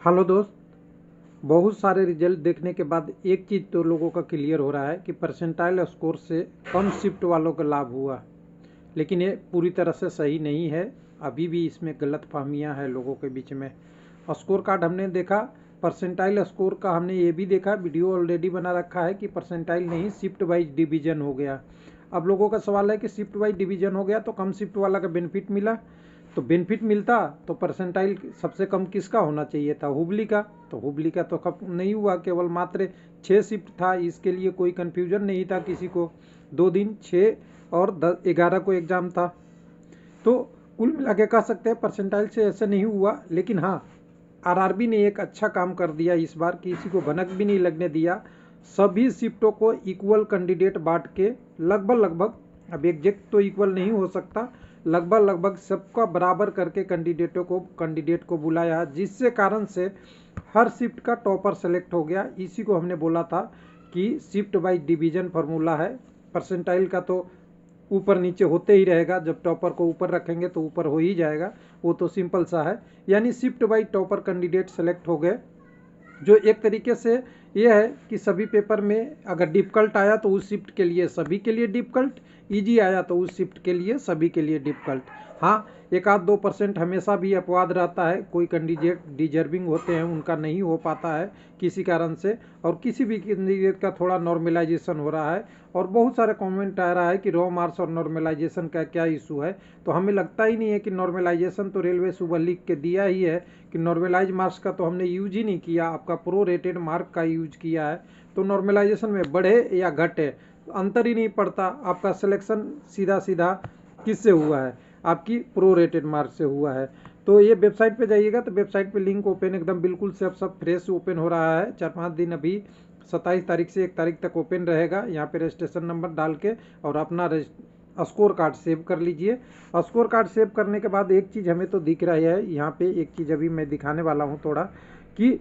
Hello दोस्त। बहुत सारे रिजल्ट देखने के बाद एक चीज़ तो लोगों का क्लियर हो रहा है कि परसेंटाइल स्कोर से कम शिफ्ट वालों को लाभ हुआ, लेकिन ये पूरी तरह से सही नहीं है। अभी भी इसमें गलतफहमियां हैं लोगों के बीच में। स्कोर कार्ड हमने देखा, परसेंटाइल स्कोर का हमने ये भी देखा, वीडियो ऑलरेडी बना रखा है कि परसेंटाइल नहीं शिफ्ट वाइज डिवीजन हो गया। अब लोगों का सवाल है कि शिफ्ट वाइज डिवीजन हो गया तो कम शिफ्ट वाला का बेनिफिट मिला, तो बेनिफिट मिलता तो परसेंटाइल सबसे कम किसका होना चाहिए था? हुबली का। तो हुबली का तो कम नहीं हुआ, केवल मात्र 6 शिफ्ट था। इसके लिए कोई कन्फ्यूजन नहीं था किसी को। 2 दिन 6 और 11 को एग्ज़ाम था। तो कुल मिला के कह सकते हैं परसेंटाइल से ऐसा नहीं हुआ, लेकिन हाँ, आरआरबी ने एक अच्छा काम कर दिया इस बार, किसी को भनक भी नहीं लगने दिया। सभी शिफ्टों को इक्वल कैंडिडेट बांट के लगभग, अब एग्जैक्ट तो इक्वल नहीं हो सकता, लगभग सबका बराबर करके कैंडिडेट को बुलाया, जिससे कारण से हर शिफ्ट का टॉपर सेलेक्ट हो गया। इसी को हमने बोला था कि शिफ्ट वाइज डिवीजन फार्मूला है। परसेंटाइल का तो ऊपर नीचे होते ही रहेगा, जब टॉपर को ऊपर रखेंगे तो ऊपर हो ही जाएगा, वो तो सिंपल सा है। यानी shift wise topper candidate select हो गए, जो एक तरीके से ये है कि सभी पेपर में अगर डिफ़िकल्ट आया तो उस शिफ्ट के लिए सभी के लिए डिफ़िकल्ट, ईजी आया तो उस शिफ्ट के लिए सभी के लिए डिफ़िकल्ट। हाँ, 1-2% हमेशा भी अपवाद रहता है, कोई कैंडिडेट डिजर्विंग होते हैं, उनका नहीं हो पाता है किसी कारण से, और किसी भी कैंडिडेट का थोड़ा नॉर्मलाइजेशन हो रहा है। और बहुत सारे कमेंट आ रहा है कि रॉ मार्क्स और नॉर्मलाइजेशन का क्या इशू है। तो हमें लगता ही नहीं है कि नॉर्मलाइजेशन तो रेलवे सुबह लिख के दिया ही है कि नॉर्मलाइज मार्क्स का तो हमने यूज ही नहीं किया, आपका प्रो रेटेड मार्क का यूज किया है। तो नॉर्मलाइजेशन में बढ़े या घटे अंतर ही नहीं पड़ता, आपका सिलेक्शन सीधा सीधा किससे हुआ है? आपकी प्रो रेटेड मार्क से हुआ है। तो ये वेबसाइट पे जाइएगा तो वेबसाइट पे लिंक ओपन एकदम बिल्कुल सब फ्रेश ओपन हो रहा है। 4-5 दिन अभी 27 तारीख से 1 तारीख तक ओपन रहेगा। यहाँ पे रजिस्ट्रेशन नंबर डाल के और अपना स्कोर कार्ड सेव कर लीजिए। स्कोर कार्ड सेव करने के बाद एक चीज़ हमें तो दिख रही है यहाँ पे, एक चीज़ अभी मैं दिखाने वाला हूँ थोड़ा, कि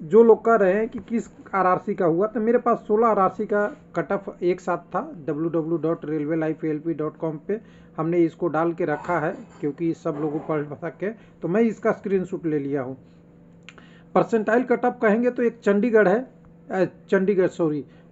जो लोग कह रहे हैं कि किस आरआरसी का हुआ, तो मेरे पास 16 आरआरसी का कट ऑफ एक साथ था। www.railwaylifealp.com पे हमने इसको डाल के रखा है क्योंकि सब लोगों पढ़ सके, तो मैं इसका स्क्रीनशॉट ले लिया हूँ। परसेंटाइल कट ऑफ कहेंगे तो एक चंडीगढ़ है,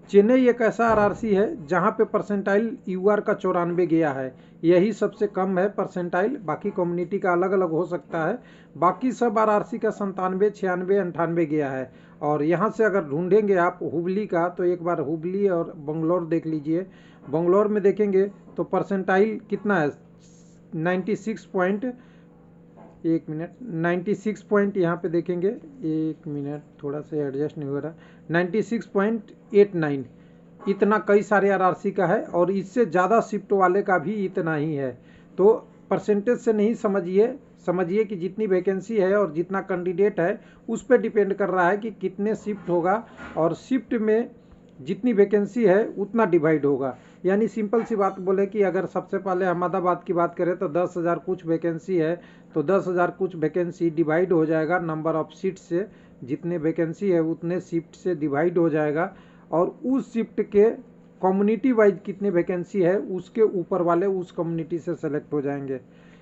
चेन्नई एक ऐसा आरआरसी है जहाँ पे परसेंटाइल यूआर का 94 गया है, यही सबसे कम है परसेंटाइल। बाकी कम्युनिटी का अलग अलग हो सकता है, बाकी सब आरआरसी का 97, 96, 98 गया है। और यहाँ से अगर ढूंढेंगे आप हुबली का, तो एक बार हुबली और बंगलोर देख लीजिए। बंगलोर में देखेंगे तो परसेंटाइल कितना है, 96 पॉइंट, 96 पॉइंट यहाँ पे देखेंगे, 1 मिनट थोड़ा सा एडजस्ट नहीं हो रहा, 96.89, इतना कई सारे आरआरसी का है, और इससे ज़्यादा शिफ्ट वाले का भी इतना ही है। तो परसेंटेज से नहीं समझिए कि जितनी वैकेंसी है और जितना कैंडिडेट है उस पर डिपेंड कर रहा है कि कितने शिफ्ट होगा, और शिफ्ट में जितनी वैकेंसी है उतना डिवाइड होगा। यानी सिंपल सी बात बोले कि अगर सबसे पहले अहमदाबाद की बात करें तो 10,000 कुछ वैकेंसी है, तो 10,000 कुछ वैकेंसी डिवाइड हो जाएगा नंबर ऑफ सीट से, जितने वैकेंसी है उतने शिफ्ट से डिवाइड हो जाएगा, और उस शिफ्ट के कम्युनिटी वाइज कितने वैकेंसी है उसके ऊपर वाले उस कम्युनिटी से सेलेक्ट हो जाएंगे।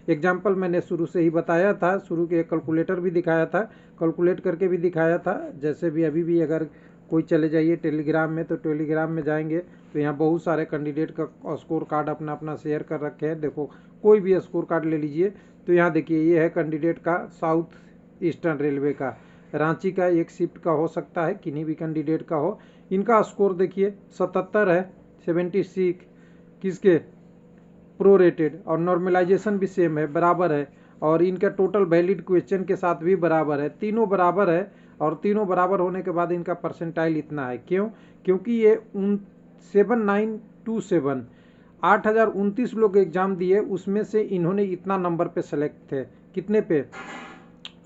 एग्जाम्पल मैंने शुरू से ही बताया था, शुरू के कैलकुलेटर भी दिखाया था, कैलकुलेट करके भी दिखाया था। जैसे भी अभी भी अगर कोई चले जाइए टेलीग्राम में, तो टेलीग्राम में जाएंगे तो यहाँ बहुत सारे कैंडिडेट का स्कोर कार्ड अपना अपना शेयर कर रखे हैं। देखो, कोई भी स्कोर कार्ड ले लीजिए तो यहाँ देखिए ये है कैंडिडेट का साउथ ईस्टर्न रेलवे का, रांची का एक शिफ्ट का हो सकता है, किन्हीं भी कैंडिडेट का हो। इनका स्कोर देखिए 77 है, 76 किसके, प्रो रेटेड, और नॉर्मलाइजेशन भी सेम है, बराबर है, और इनका टोटल वैलिड क्वेश्चन के साथ भी बराबर है, तीनों बराबर है। और तीनों बराबर होने के बाद इनका परसेंटाइल इतना है, क्यों? क्योंकि ये 7927, 8,029 लोग एग्जाम दिए, उसमें से इन्होंने इतना नंबर पे सेलेक्ट थे, कितने पे,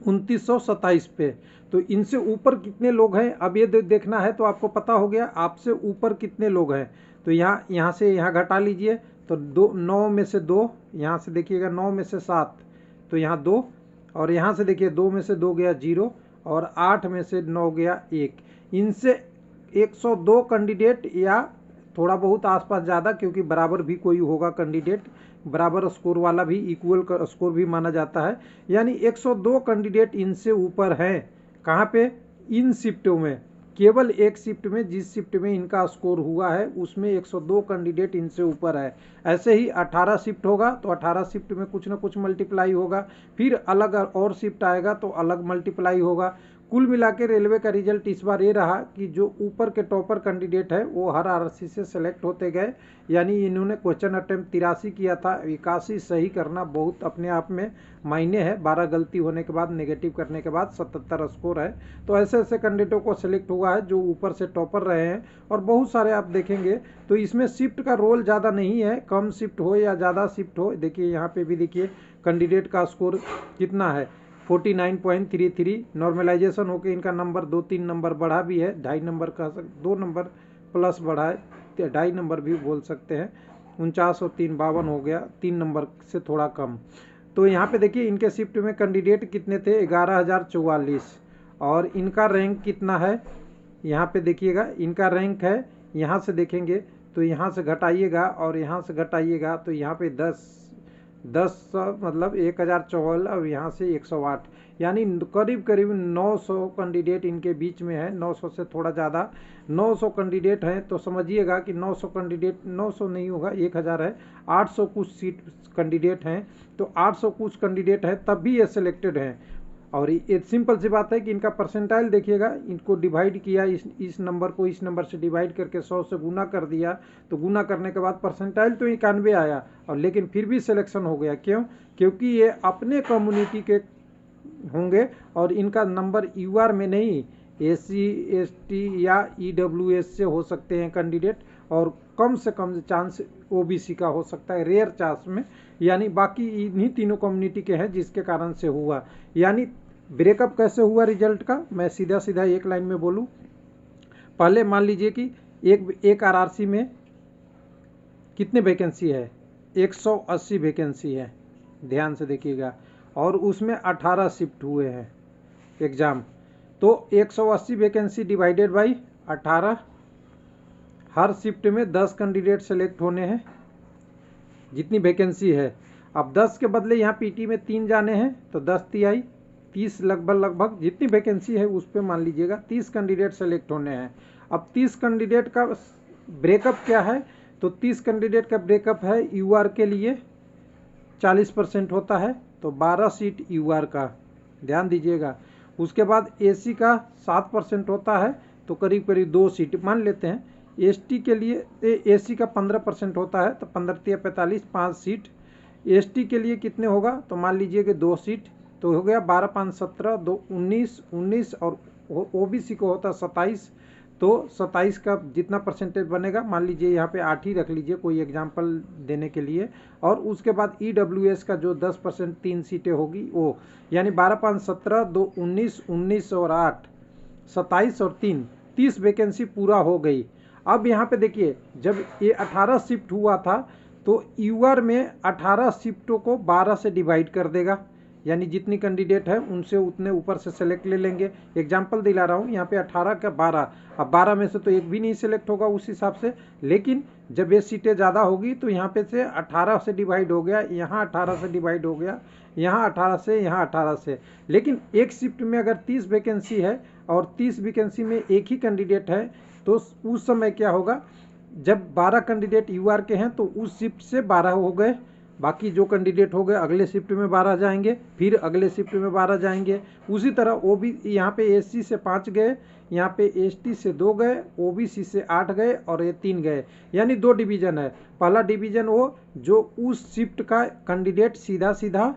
2927 पे। तो इनसे ऊपर कितने लोग हैं अब ये देखना है, तो आपको पता हो गया आपसे ऊपर कितने लोग हैं। तो यहाँ से यहाँ घटा लीजिए, तो 9 में से 2, यहाँ से देखिएगा 9 में से 7, तो यहाँ 2, और यहाँ से देखिए 2 में से 2 गया 0, और 8 में से 9 गया 1। इनसे 102 कैंडिडेट, या थोड़ा बहुत आसपास ज़्यादा, क्योंकि बराबर भी कोई होगा कैंडिडेट, बराबर स्कोर वाला भी इक्वल स्कोर भी माना जाता है, यानी 102 कैंडिडेट इनसे ऊपर हैं कहाँ पे? इन शिफ्टों में, केवल एक शिफ्ट में, जिस शिफ्ट में इनका स्कोर हुआ है उसमें 102 कैंडिडेट इनसे ऊपर है। ऐसे ही 18 शिफ्ट होगा तो 18 शिफ्ट में कुछ ना कुछ मल्टीप्लाई होगा, फिर अलग और शिफ्ट आएगा तो अलग मल्टीप्लाई होगा। कुल मिला के रेलवे का रिजल्ट इस बार ये रहा कि जो ऊपर के टॉपर कैंडिडेट है वो हर आरसी से सेलेक्ट होते गए। यानी इन्होंने क्वेश्चन अटेम्प्ट 83 किया था, 81 सही करना बहुत अपने आप में मायने है। 12 गलती होने के बाद, नेगेटिव करने के बाद 77 स्कोर है। तो ऐसे ऐसे कैंडिडेटों को सिलेक्ट हुआ है जो ऊपर से टॉपर रहे हैं। और बहुत सारे आप देखेंगे तो इसमें शिफ्ट का रोल ज़्यादा नहीं है, कम शिफ्ट हो या ज़्यादा शिफ्ट हो। देखिए यहाँ पे भी देखिए कैंडिडेट का स्कोर कितना है, 49.33। नॉर्मलाइजेशन होकर इनका नंबर 2-3 नंबर बढ़ा भी है, 2.5 नंबर का, 2 नंबर प्लस बढ़ा है, 2.5 नंबर भी बोल सकते हैं। 49 और 3 52 हो गया, 3 नंबर से थोड़ा कम। तो यहाँ पे देखिए इनके शिफ्ट में कैंडिडेट कितने थे, 11,044। और इनका रैंक कितना है, यहाँ पे देखिएगा इनका रैंक है, यहाँ से देखेंगे तो यहाँ से घटाइएगा और यहाँ से घटाइएगा तो यहाँ पे 10 मतलब 1054 और यहाँ से 108, यानी करीब करीब 900 कैंडिडेट इनके बीच में है, 900 से थोड़ा ज़्यादा। 900 कैंडिडेट हैं तो समझिएगा कि 900 कैंडिडेट, 900 नहीं होगा, 1000 है, 800 कुछ सीट कैंडिडेट हैं। तो 800 कुछ कैंडिडेट हैं तब भी ये सिलेक्टेड हैं। और ये सिंपल सी बात है कि इनका परसेंटाइल देखिएगा, इनको डिवाइड किया, इस नंबर को इस नंबर से डिवाइड करके 100 से गुना कर दिया, तो गुना करने के बाद परसेंटाइल तो 91 आया, और लेकिन फिर भी सिलेक्शन हो गया। क्यों? क्योंकि ये अपने कम्युनिटी के होंगे और इनका नंबर यूआर में नहीं, एससी एसटी या ईडब्ल्यूएस से हो सकते हैं कैंडिडेट, और कम से कम चांस ओबीसी का हो सकता है, रेयर चांस में। यानी बाकी इन्हीं तीनों कम्युनिटी के हैं जिसके कारण से हुआ। यानी ब्रेकअप कैसे हुआ रिजल्ट का, मैं सीधा सीधा एक लाइन में बोलूं। पहले मान लीजिए कि एक आरआरसी में कितने वैकेंसी है, 180 वैकेंसी है, ध्यान से देखिएगा, और उसमें 18 शिफ्ट हुए हैं एग्ज़ाम। तो 180 vacancy divided by 18, her shift में 10 कैंडिडेट सेलेक्ट होने हैं, जितनी वैकेंसी है। अब 10 के बदले यहाँ पीटी में 3 जाने हैं तो 10 तिहाई 30, लगभग जितनी वैकेंसी है उस पर मान लीजिएगा 30 कैंडिडेट सेलेक्ट होने हैं। अब 30 कैंडिडेट का ब्रेकअप क्या है, तो 30 कैंडिडेट का ब्रेकअप है यूआर के लिए 40% होता है, तो 12 सीट यूआर का, ध्यान दीजिएगा। उसके बाद एसी का 7% होता है, तो करीब करीब 2 सीट मान लेते हैं। एसटी के लिए एसी का 15% होता है, तो 15 45, 5 सीट। एसटी के लिए कितने होगा, तो मान लीजिए कि 2 सीट, तो हो गया 12 5 17, 2 19, और ओबीसी को होता 27, तो 27 का जितना परसेंटेज बनेगा, मान लीजिए यहाँ पे 8 ही रख लीजिए कोई एग्जांपल देने के लिए। और उसके बाद ईडब्ल्यूएस का जो 10% 3 सीटें होगी वो, यानी 12 5 17, 2 19, 19 और 8 27 और 3 30 वैकेंसी पूरा हो गई। अब यहाँ पे देखिए जब ये 18 शिफ्ट हुआ था तो यूआर में 18 शिफ्टों को 12 से डिवाइड कर देगा, यानी जितनी कैंडिडेट है उनसे उतने ऊपर से सेलेक्ट ले लेंगे। एग्जांपल दिला रहा हूँ, यहाँ पे 18 का 12, अब 12 में से तो एक भी नहीं सिलेक्ट होगा उस हिसाब से, लेकिन जब ये सीटें ज़्यादा होगी तो यहाँ पे से 18 से डिवाइड हो गया, यहाँ 18 से डिवाइड हो गया, यहाँ 18 से, यहाँ 18 से। लेकिन एक शिफ्ट में अगर 30 वैकेंसी है और 30 वैकेंसी में एक ही कैंडिडेट है, तो उस समय क्या होगा, जब 12 कैंडिडेट यूआर के हैं तो उस शिफ्ट से 12 हो गए, बाकी जो कैंडिडेट हो गए अगले शिफ्ट में 12 जाएंगे, फिर अगले शिफ्ट में 12 जाएंगे। उसी तरह वो भी यहाँ पे एससी से 5 गए, यहाँ पे एसटी से 2 गए, ओबीसी से 8 गए और ये 3 गए, यानी 2 डिवीजन है। पहला डिवीजन वो जो उस शिफ्ट का कैंडिडेट सीधा सीधा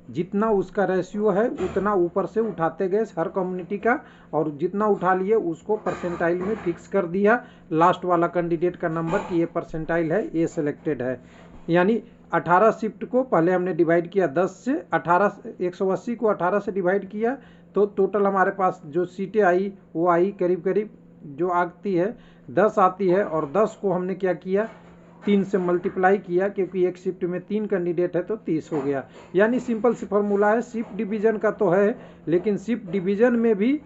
जितना उसका रेशियो है उतना ऊपर से उठाते गए हर कम्युनिटी का, और जितना उठा लिए उसको परसेंटाइल में फिक्स कर दिया लास्ट वाला कैंडिडेट का नंबर कि ये परसेंटाइल है, ये सिलेक्टेड है। यानी 18 शिफ्ट को पहले हमने डिवाइड किया 10 से, 18 180 को 18 से डिवाइड किया, तो टोटल हमारे पास जो सीटें आई वो आई करीब करीब जो आती है 10 आती है, और 10 को हमने क्या किया 3 से मल्टीप्लाई किया, क्योंकि एक शिफ्ट में 3 कैंडिडेट है तो 30 हो गया। यानी सिंपल सी फॉर्मूला है, शिफ्ट डिवीजन का तो है, लेकिन शिफ्ट डिवीजन में भी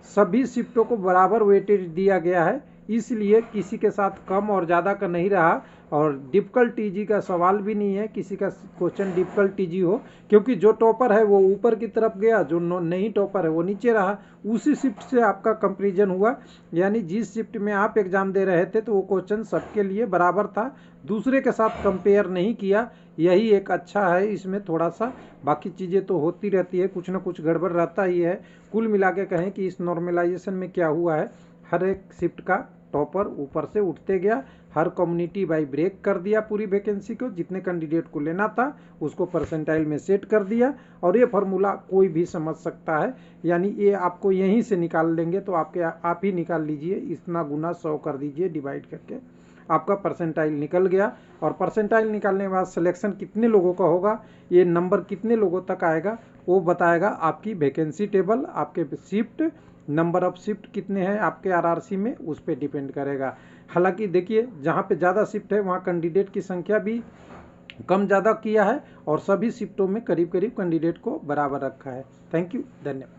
सभी शिफ्टों को बराबर वेटेज दिया गया है। इसलिए किसी के साथ कम और ज़्यादा का नहीं रहा, और डिफिकल्ट टीजी का सवाल भी नहीं है, किसी का क्वेश्चन डिफिकल्ट टीजी हो, क्योंकि जो टॉपर है वो ऊपर की तरफ गया, जो नहीं टॉपर है वो नीचे रहा। उसी शिफ्ट से आपका कंपेरिजन हुआ, यानी जिस शिफ्ट में आप एग्जाम दे रहे थे तो वो क्वेश्चन सबके लिए बराबर था, दूसरे के साथ कंपेयर नहीं किया। यही एक अच्छा है इसमें थोड़ा सा, बाकी चीज़ें तो होती रहती है, कुछ ना कुछ गड़बड़ रहता ही है। कुल मिला के कहें कि इस नॉर्मलाइजेशन में क्या हुआ है, हर एक शिफ्ट का टॉपर ऊपर से उठते गया, हर कम्युनिटी बाई ब्रेक कर दिया पूरी वैकेंसी को, जितने कैंडिडेट को लेना था उसको परसेंटाइल में सेट कर दिया। और ये फार्मूला कोई भी समझ सकता है, यानी ये आपको यहीं से निकाल लेंगे तो आप ही निकाल लीजिए, इतना गुना 100 कर दीजिए डिवाइड करके, आपका परसेंटाइल निकल गया। और परसेंटाइल निकालने के बाद सिलेक्शन कितने लोगों का होगा, ये नंबर कितने लोगों तक आएगा, वो बताएगा आपकी वैकेंसी टेबल, आपके शिफ्ट, नंबर ऑफ शिफ्ट कितने हैं आपके आरआरसी में, उस पर डिपेंड करेगा। हालांकि देखिए जहाँ पे ज़्यादा शिफ्ट है वहाँ कैंडिडेट की संख्या भी कम ज़्यादा किया है, और सभी शिफ्टों में करीब करीब कैंडिडेट को बराबर रखा है। थैंक यू, धन्यवाद।